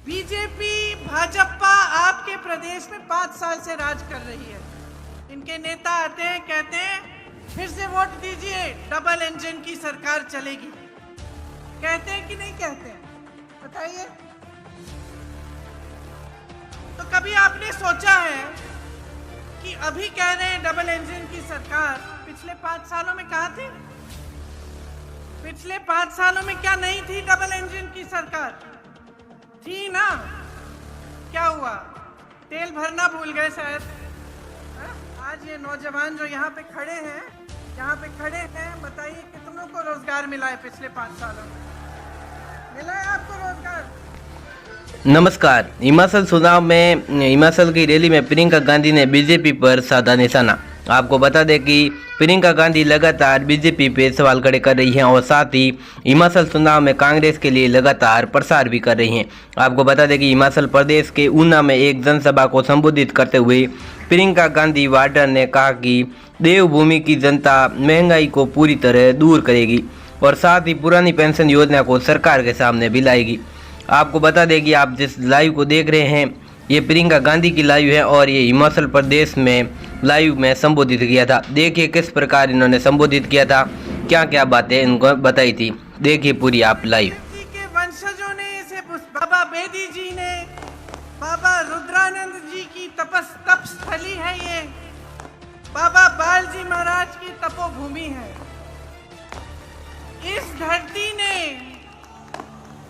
BJP Bhajpa आपके प्रदेश में 5 साल से राज कर रही है। इनके नेता आते हैं, कहते हैं फिर से वोट दीजिए, डबल इंजन की सरकार चलेगी। कहते हैं कि नहीं कहते हैं, बताइए। तो कभी आपने सोचा है कि अभी कह रहे हैं डबल इंजन की सरकार, पिछले 5 सालों में कहाँ थी? पिछले 5 सालों में क्या नहीं थी डबल इंजन की सरकार? थी ना। क्या हुआ? तेल भरना भूल गए शायद। आज ये नौजवान जो यहाँ पे खड़े हैं, बताइए कितनों को रोजगार मिला है पिछले 5 सालों में? मिला है आपको रोजगार? नमस्कार। हिमाचल चुनाव में हिमाचल की रैली में प्रियंका गांधी ने बीजेपी पर साधा निशाना। आपको बता दें कि प्रियंका गांधी लगातार बीजेपी पे सवाल खड़े कर रही हैं और साथ ही हिमाचल चुनाव में कांग्रेस के लिए लगातार प्रचार भी कर रही हैं। आपको बता दें कि हिमाचल प्रदेश के ऊना में एक जनसभा को संबोधित करते हुए प्रियंका गांधी वाड्रा ने कहा कि देवभूमि की जनता महंगाई को पूरी तरह दूर करेगी और साथ ही पुरानी पेंशन योजना को सरकार के सामने भी लाएगी। आपको बता दें कि आप जिस लाइव को देख रहे हैं ये प्रियंका गांधी की लाइव है और ये हिमाचल प्रदेश में लाइव में संबोधित किया था। देखिए किस प्रकार इन्होंने संबोधित किया था, क्या क्या बातें इनको बताई थी। देखिए पूरी आप लाइव। के वंशजों ने इसे, बाबा बेदी जी ने, बाबा रुद्रानंद जी की तप स्थली है ये, बाबा बाल जी महाराज की तपोभूमि है। इस धरती ने,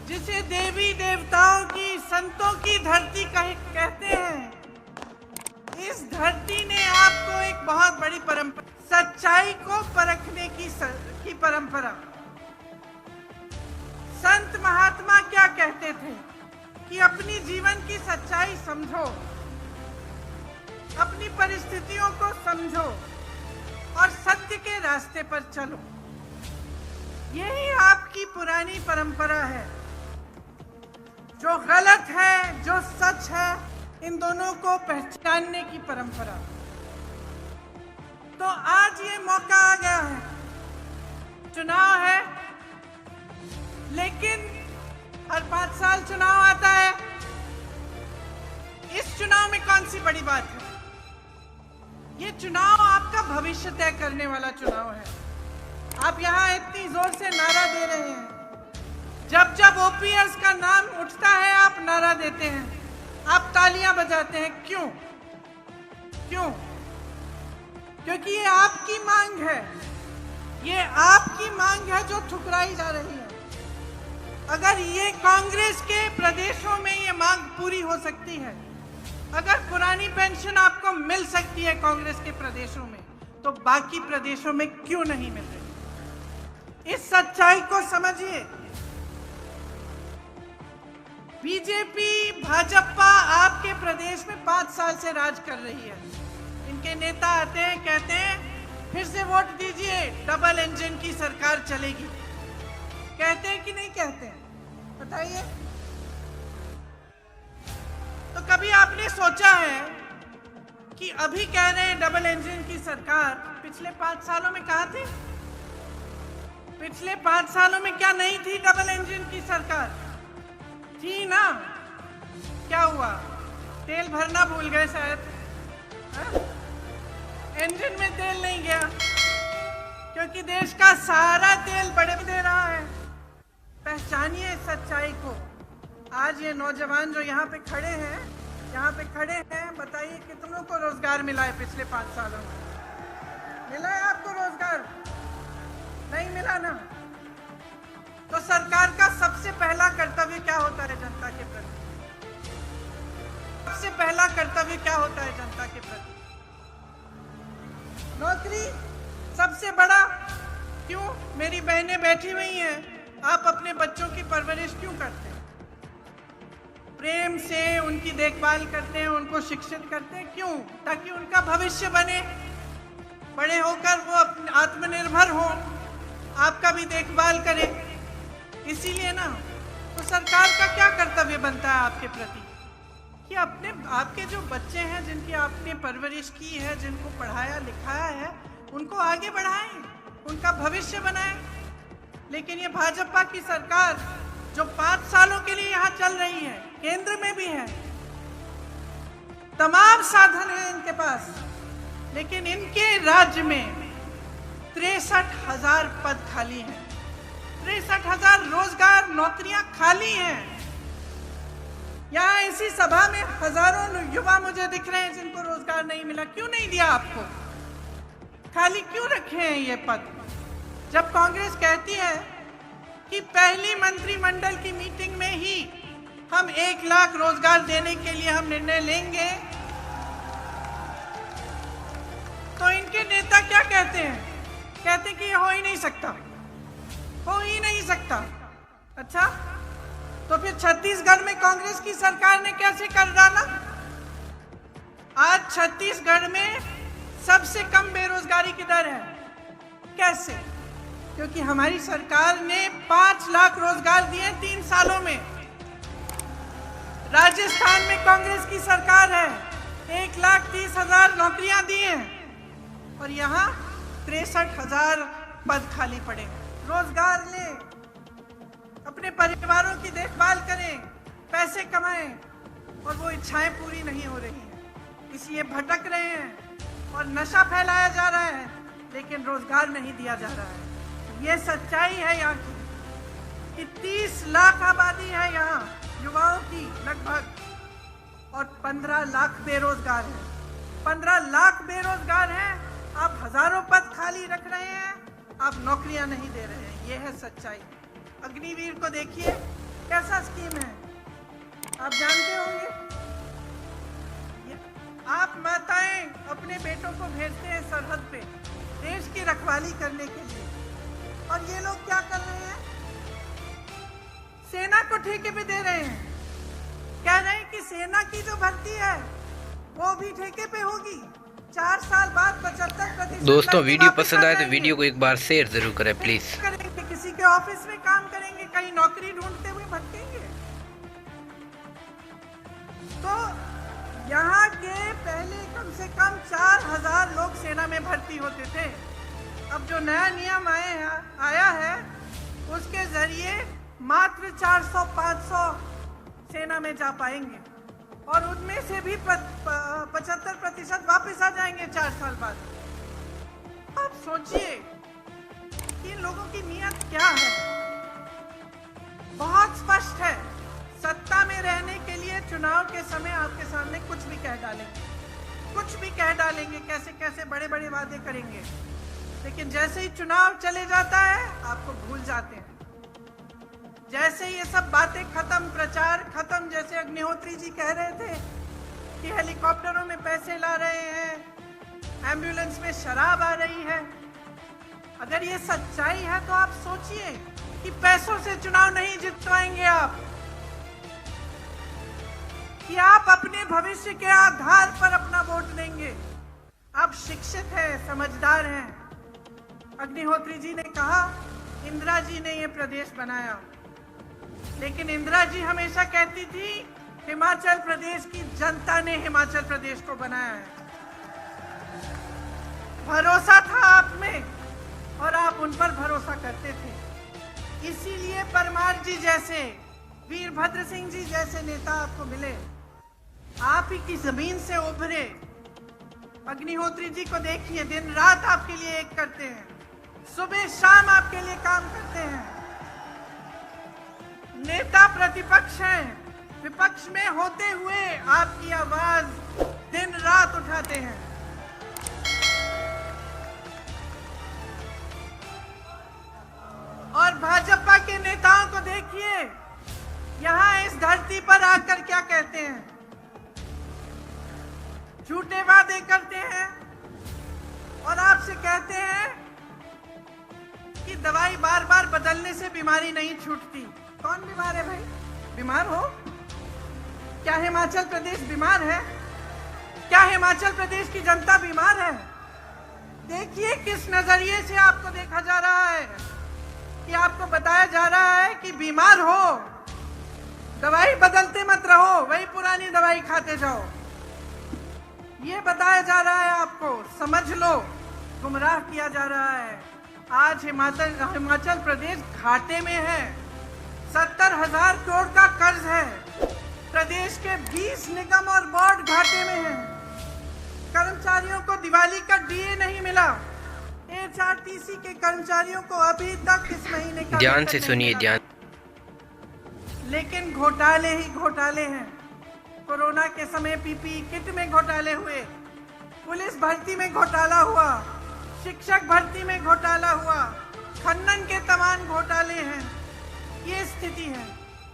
जिसे देवी देवताओं की, संतों की धरती कहते हैं, इस धरती ने आपको एक बहुत बड़ी परंपरा, सच्चाई को परखने की परंपरा। संत महात्मा क्या कहते थे कि अपनी जीवन की सच्चाई समझो, अपनी परिस्थितियों को समझो और सत्य के रास्ते पर चलो। यही आपकी पुरानी परंपरा है। जो गलत है, जो सच है, इन दोनों को पहचानने की परंपरा। तो आज ये मौका आ गया है, चुनाव है, लेकिन हर 5 साल चुनाव आता है। इस चुनाव में कौन सी बड़ी बात है? ये चुनाव आपका भविष्य तय करने वाला चुनाव है। आप यहाँ इतनी जोर से नारा दे रहे हैं, जब जब ओपीएस का नाम उठता है आप नारा देते हैं, आप तालियां बजाते हैं। क्यों? क्योंकि ये आपकी मांग है, ये आपकी मांग है जो ठुकराई जा रही है। अगर ये कांग्रेस के प्रदेशों में ये मांग पूरी हो सकती है, अगर पुरानी पेंशन आपको मिल सकती है कांग्रेस के प्रदेशों में, तो बाकी प्रदेशों में क्यों नहीं मिल रही? इस सच्चाई को समझिए। बीजेपी भाजपा आपके प्रदेश में 5 साल से राज कर रही है। इनके नेता आते हैं, कहते हैं फिर से वोट दीजिए, डबल इंजन की सरकार चलेगी। कहते हैं कि नहीं कहते हैं, बताइए। तो कभी आपने सोचा है कि अभी कह रहे हैं डबल इंजन की सरकार, पिछले 5 सालों में कहाँ थी? पिछले 5 सालों में क्या नहीं थी डबल इंजन की सरकार? थी ना। क्या हुआ? तेल भरना भूल गए शायद। इंजन में तेल नहीं गया, क्योंकि देश का सारा तेल बड़े में दे रहा है। पहचानिए सच्चाई को। आज ये नौजवान जो यहाँ पे खड़े हैं, बताइए कितनों को रोजगार मिला है पिछले 5 सालों में? मिला है आपको रोजगार? नहीं मिला ना। तो सरकार का सबसे पहला कर्तव्य क्या होता है जनता के प्रति? सबसे पहला कर्तव्य क्या होता है जनता के प्रति? नौकरी सबसे बड़ा। क्यों? मेरी बहनें बैठी हुई हैं, आप अपने बच्चों की परवरिश क्यों करते हैं? प्रेम से उनकी देखभाल करते हैं, उनको शिक्षित करते हैं। क्यों? ताकि उनका भविष्य बने, बड़े होकर वो आत्मनिर्भर हो, आपका भी देखभाल करें। इसीलिए ना, तो सरकार का क्या कर्तव्य बनता है आपके प्रति कि आपके जो बच्चे हैं, जिनकी आपने परवरिश की है, जिनको पढ़ाया लिखाया है, उनको आगे बढ़ाएं, उनका भविष्य बनाएं। लेकिन ये भाजपा की सरकार जो 5 सालों के लिए यहाँ चल रही है, केंद्र में भी है, तमाम साधन है इनके पास, लेकिन इनके राज्य में 63,000 पद खाली हैं, 63,000 रोजगार नौकरियां खाली हैं। यहाँ इसी सभा में हजारों युवा मुझे दिख रहे हैं जिनको रोजगार नहीं मिला। क्यों नहीं दिया आपको? खाली क्यों रखे हैं ये पद? जब कांग्रेस कहती है कि पहली मंत्रिमंडल की मीटिंग में ही हम 1 लाख रोजगार देने के लिए हम निर्णय लेंगे, तो इनके नेता क्या कहते हैं? कहते हैं कि ये हो ही नहीं सकता, हो ही नहीं सकता। अच्छा, तो फिर छत्तीसगढ़ में कांग्रेस की सरकार ने कैसे कर डाला? आज छत्तीसगढ़ में सबसे कम बेरोजगारी की दर है। कैसे? क्योंकि हमारी सरकार ने 5 लाख रोजगार दिए 3 सालों में। राजस्थान में कांग्रेस की सरकार है, 1,30,000 नौकरियां दी हैं और यहाँ 63,000 पद खाली पड़े। रोजगार लें, अपने परिवारों की देखभाल करें, पैसे कमाएं, और वो इच्छाएं पूरी नहीं हो रही हैं, इसलिए भटक रहे हैं और नशा फैलाया जा रहा है, लेकिन रोजगार नहीं दिया जा रहा है। ये सच्चाई है यहाँ की कि 30 लाख आबादी है यहाँ युवाओं की लगभग, और 15 लाख बेरोजगार हैं। 15 लाख बेरोजगार हैं, आप हजारों पद खाली रख रहे हैं, आप नौकरियां नहीं दे रहे हैं। ये है सच्चाई। अग्निवीर को देखिए कैसा स्कीम है, आप जानते होंगे। आप माताएं अपने बेटों को भेजते हैं सरहद पे देश की रखवाली करने के लिए, और ये लोग क्या कर रहे हैं? सेना को ठेके पे दे रहे हैं। कह रहे हैं कि सेना की जो भर्ती है वो भी ठेके पे होगी। 4 साल बाद 75%। दोस्तों, वीडियो पसंद आए तो वीडियो को एक बार शेयर जरूर करें प्लीज। करेंगे, किसी के ऑफिस में काम करेंगे, कहीं नौकरी ढूंढते हुए भटकेंगे। तो यहाँ के पहले कम से कम 4,000 लोग सेना में भर्ती होते थे। अब जो नया नियम आया है उसके जरिए मात्र 400-500 सेना में जा पाएंगे, और उनमें से भी 75% वापस आ जाएंगे 4 साल बाद। आप सोचिए कि इन लोगों की नीयत क्या है। बहुत स्पष्ट है, सत्ता में रहने के लिए चुनाव के समय आपके सामने कुछ भी कह डालेंगे, कुछ भी कह डालेंगे, कैसे कैसे बड़े बड़े वादे करेंगे, लेकिन जैसे ही चुनाव चले जाता है आपको भूल जाते हैं। जैसे ये सब बातें खत्म, प्रचार खत्म, जैसे अग्निहोत्री जी कह रहे थे कि हेलीकॉप्टरों में पैसे ला रहे हैं, एम्बुलेंस में शराब आ रही है। अगर ये सच्चाई है तो आप सोचिए कि पैसों से चुनाव नहीं जितवाएंगे आप, कि आप अपने भविष्य के आधार पर अपना वोट देंगे। आप शिक्षित हैं, समझदार हैं। अग्निहोत्री जी ने कहा इंदिरा जी ने ये प्रदेश बनाया, लेकिन इंदिरा जी हमेशा कहती थी हिमाचल प्रदेश की जनता ने हिमाचल प्रदेश को बनाया है। भरोसा था आप में और आप उन पर भरोसा करते थे, इसीलिए परमार जी जैसे, वीरभद्र सिंह जी जैसे नेता आपको मिले, आप ही की जमीन से उभरे। अग्निहोत्री जी को देखिए, दिन रात आपके लिए एक करते हैं, सुबह शाम आपके लिए काम करते हैं। नेता प्रतिपक्ष हैं, विपक्ष में होते हुए आपकी आवाज दिन रात उठाते हैं। और भाजपा के नेताओं को देखिए, यहां इस धरती पर आकर क्या कहते हैं? झूठे वादे करते हैं और आपसे कहते हैं कि दवाई बार बार बदलने से बीमारी नहीं छूटती। कौन बीमार है भाई? बीमार हो? क्या हिमाचल प्रदेश बीमार है? क्या हिमाचल प्रदेश की जनता बीमार है? देखिए किस नजरिए से आपको देखा जा रहा है, कि आपको बताया जा रहा है कि बीमार हो, दवाई बदलते मत रहो, वही पुरानी दवाई खाते जाओ। ये बताया जा रहा है आपको, समझ लो, गुमराह किया जा रहा है। आज हिमाचल प्रदेश घाटे में है, 70,000 करोड़ का कर्ज है। प्रदेश के 20 निगम और बोर्ड घाटे में हैं। कर्मचारियों को दिवाली का डीए नहीं मिला। एचआरटीसी के कर्मचारियों को अभी तक इस महीने का ध्यान से सुनिए, ध्यान। लेकिन घोटाले ही घोटाले हैं। कोरोना के समय पीपीई किट में घोटाले हुए, पुलिस भर्ती में घोटाला हुआ, शिक्षक भर्ती में घोटाला हुआ, खनन के तमाम घोटाले हैं। ये स्थिति है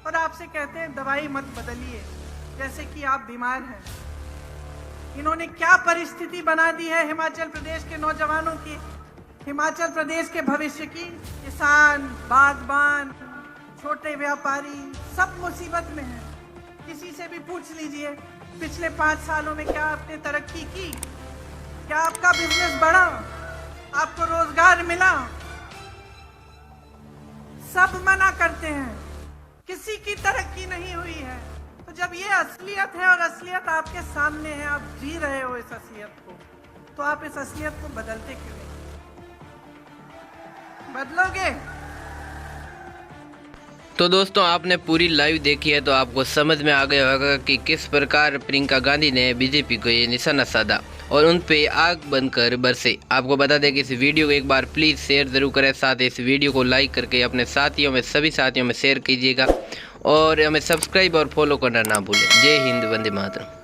और आपसे कहते हैं दवाई मत बदलिए, जैसे कि आप बीमार हैं। इन्होंने क्या परिस्थिति बना दी है हिमाचल प्रदेश के नौजवानों की, हिमाचल प्रदेश के भविष्य की। किसान, बागबान, छोटे व्यापारी सब मुसीबत में हैं। किसी से भी पूछ लीजिए पिछले 5 सालों में क्या आपने तरक्की की, क्या आपका बिजनेस बढ़ा, आपको रोजगार मिला। सब मना करते हैं, किसी की तरक्की नहीं हुई है। तो जब ये असलियत है और असलियत आपके सामने है, आप जी रहे हो इस असलियत को, तो आप इस असलियत को बदलते क्यों नहीं? बदलोगे? तो दोस्तों, आपने पूरी लाइव देखी है तो आपको समझ में आ गया होगा कि किस प्रकार प्रियंका गांधी ने बीजेपी को ये निशाना साधा और उन पे आग बनकर बरसे। आपको बता दें कि इस वीडियो को एक बार प्लीज़ शेयर ज़रूर करें, साथ ही इस वीडियो को लाइक करके अपने साथियों में, सभी साथियों में शेयर कीजिएगा और हमें सब्सक्राइब और फॉलो करना ना भूलें। जय हिंद, वंदे मातरम।